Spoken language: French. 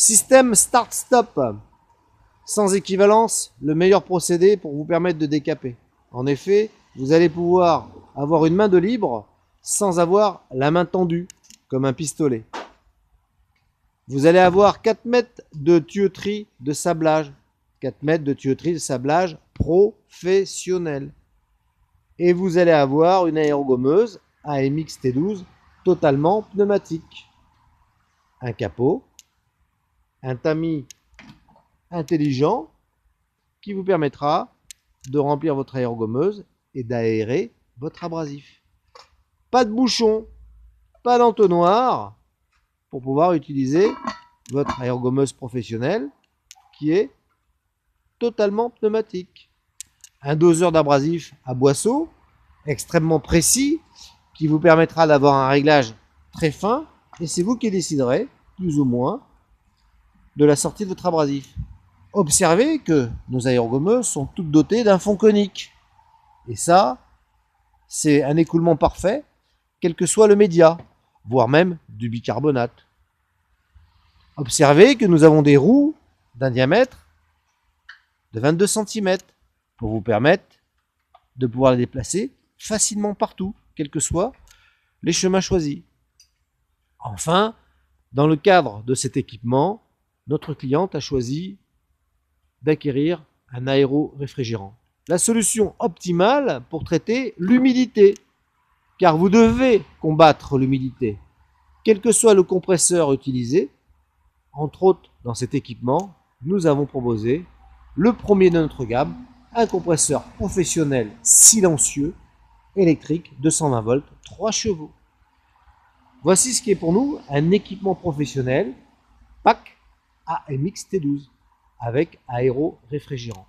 Système start-stop. Sans équivalence, le meilleur procédé pour vous permettre de décaper. En effet, vous allez pouvoir avoir une main de libre sans avoir la main tendue, comme un pistolet. Vous allez avoir 4 mètres de tuyauterie de sablage. 4 mètres de tuyauterie de sablage professionnelle. Et vous allez avoir une aérogommeuse AMX T12 totalement pneumatique. Un capot, un tamis intelligent qui vous permettra de remplir votre aérogommeuse et d'aérer votre abrasif. Pas de bouchon, pas d'entonnoir pour pouvoir utiliser votre aérogommeuse professionnelle qui est totalement pneumatique. Un doseur d'abrasif à boisseau extrêmement précis qui vous permettra d'avoir un réglage très fin et c'est vous qui déciderez plus ou moins de la sortie de votre abrasif. Observez que nos aérogommeuses sont toutes dotées d'un fond conique. Et ça, c'est un écoulement parfait, quel que soit le média, voire même du bicarbonate. Observez que nous avons des roues d'un diamètre de 22 cm pour vous permettre de pouvoir les déplacer facilement partout, quels que soient les chemins choisis. Enfin, dans le cadre de cet équipement, notre cliente a choisi d'acquérir un aéro-réfrigérant. La solution optimale pour traiter l'humidité, car vous devez combattre l'humidité, quel que soit le compresseur utilisé. Entre autres, dans cet équipement, nous avons proposé le premier de notre gamme, un compresseur professionnel silencieux, électrique, 220 volts, 3 chevaux. Voici ce qui est pour nous un équipement professionnel PAC AMX T12 avec aéro-réfrigérant.